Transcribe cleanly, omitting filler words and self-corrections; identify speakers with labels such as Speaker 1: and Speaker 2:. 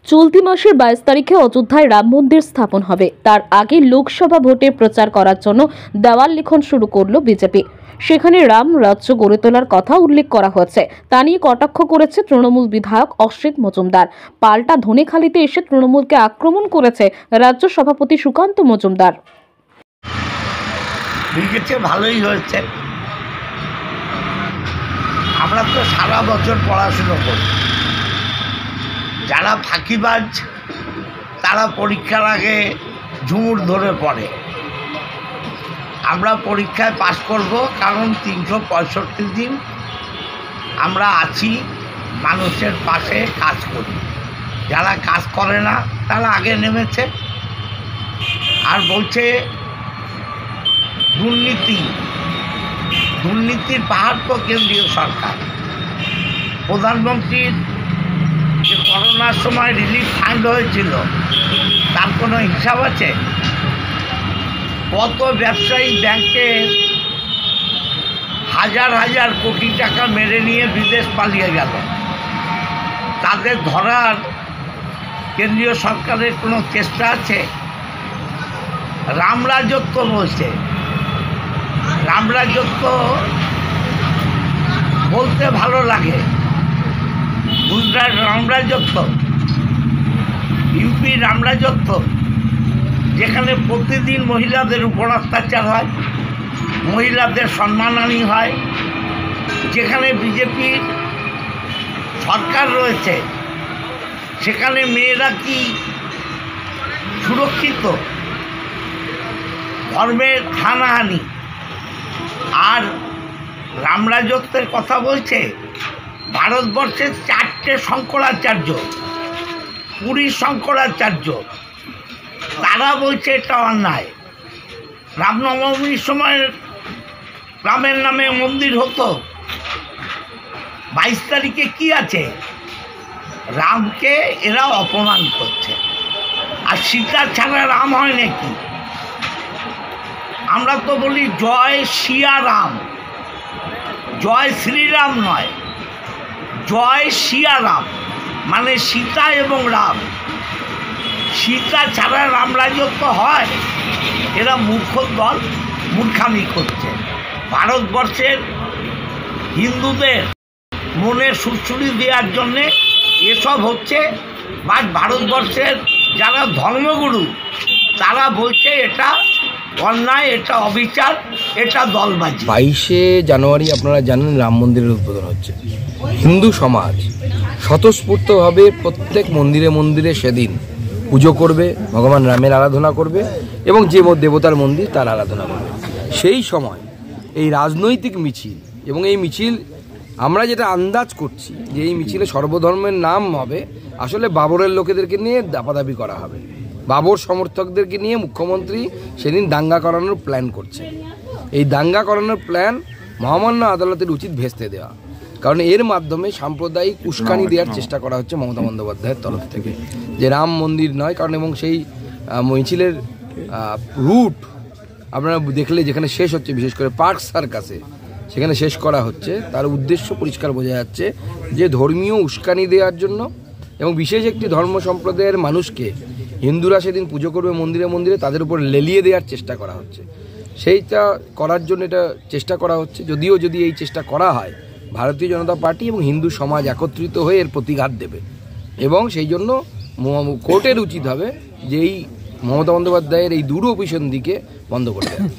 Speaker 1: চলতি মাসের 22 তারিখে অযোধ্যায় রাম মন্দির স্থাপন হবে। তার আগে লোকসভা ভোটে প্রচার করার জন্য দেওয়াল লিখন শুরু করলো বিজেপি। সেখানে রাম রাজ্য গড়ে তোলার কথা উল্লেখ করা হয়েছে। তা নিয়ে কটাক্ষ করেছে তৃণমূল বিধায়ক অসিত মজুমদার। পাল্টা ধনেখালিতে এসে তৃণমূলকে আক্রমণ করেছে রাজ্য সভাপতি সুকান্ত মজুমদার।
Speaker 2: ভালোই হয়েছে। আমরা তো সারা বছর পড়াশুনো করি। যারা ফাঁকিবাজ তারা পরীক্ষার আগে ঝুমুর ধরে পড়ে। আমরা পরীক্ষায় পাশ করব, কারণ 365 দিন আমরা আছি, মানুষের পাশে কাজ করি। যারা কাজ করে না তারা আগে নেমেছে। আর বলছে দুর্নীতির পাহাড় তো কেন্দ্রীয় সরকার। প্রধানমন্ত্রীর যে করোনার সময় রিলিফ ফান্ড হয়েছিল তার কোনো হিসাব আছে? কত ব্যবসায়ী ব্যাংকে হাজার হাজার কোটি টাকা মেরে নিয়ে বিদেশ পালিয়ে গেল, তাদের ধরার কেন্দ্রীয় সরকারের কোনো চেষ্টা আছে? রামরাজত্ব বলছে। রামরাজত্ব বলতে ভালো লাগে। গুজরাট রামরাজত্ব, ইউপি রামরাজত্ব, যেখানে প্রতিদিন মহিলাদের উপর অত্যাচার হয়, মহিলাদের সম্মানহানি হয়, যেখানে বিজেপির সরকার রয়েছে, সেখানে মেয়েরা কি সুরক্ষিত? ধর্মের হানাহানি। আর রামরাজত্বের কথা বলছে। ভারতবর্ষের 4টে শঙ্করাচার্য, পুরীর শঙ্করাচার্য, তারা বলছে এটা অন্যায়। রামনবমীর সময় রামের নামে মন্দির হতো। 22 তারিখে কি আছে? রামকে এরা অপমান করছে। আর সীতা ছাড়া রাম হয় নাকি? আমরা তো বলি জয় সিয়া রাম, জয় শ্রীরাম নয়, জয় সিয়া রাম, মানে সীতা এবং রাম। সীতা ছাড়া রামরাজত্ব হয়? এরা মূর্খ দল, মূর্খামি করছে। ভারতবর্ষের হিন্দুদের মনে সুরসুরি দেওয়ার জন্যে এসব হচ্ছে। বাট ভারতবর্ষের যারা ধর্মগুরু তারা বলছে এটা অন্যায়, এটা অবিচার, এটা দলবাজি।
Speaker 3: 22শে জানুয়ারি আপনারা জানেন রাম মন্দিরের উদ্বোধন হচ্ছে। হিন্দু সমাজ স্বতঃস্ফূর্তভাবে প্রত্যেক মন্দিরে মন্দিরে সেদিন পুজো করবে, ভগবান রামের আরাধনা করবে এবং যে দেবতার মন্দির তার আরাধনা করবে। সেই সময় এই রাজনৈতিক মিছিল এবং এই মিছিল আমরা যেটা আন্দাজ করছি যে এই মিছিলে সর্বধর্মের নাম হবে, আসলে বাবরের লোকেদেরকে নিয়ে দাপাদাপি করা হবে। বাবর সমর্থকদেরকে নিয়ে মুখ্যমন্ত্রী সেদিন দাঙ্গা করানোর প্ল্যান করছে। এই দাঙ্গা করানোর প্ল্যান মহামান্য আদালতের উচিত ভেস্তে দেওয়া, কারণ এর মাধ্যমে সাম্প্রদায়িক উস্কানি দেওয়ার চেষ্টা করা হচ্ছে মমতা বন্দ্যোপাধ্যায়ের তরফ থেকে, যে রাম মন্দির নয়। কারণ এবং সেই মিছিলের রুট আপনারা দেখলে যেখানে শেষ হচ্ছে, বিশেষ করে পার্ক সার্কাসে সেখানে শেষ করা হচ্ছে, তার উদ্দেশ্য পরিষ্কার বোঝা যাচ্ছে যে ধর্মীয় উস্কানি দেওয়ার জন্য এবং বিশেষ একটি ধর্ম সম্প্রদায়ের মানুষকে হিন্দুরা সেদিন পুজো করবে মন্দিরে মন্দিরে, তাদের উপর লেলিয়ে দেওয়ার চেষ্টা করা হচ্ছে। সেইটা করার জন্য এটা চেষ্টা করা হচ্ছে। যদি এই চেষ্টা করা হয়, ভারতীয় জনতা পার্টি এবং হিন্দু সমাজ একত্রিত হয়ে এর প্রতিঘাত দেবে এবং সেই জন্য কোর্টের উচিত হবে যে এই মমতা বন্দ্যোপাধ্যায়ের এই দূরভিসন্ধি দিকে বন্ধ করতে হবে।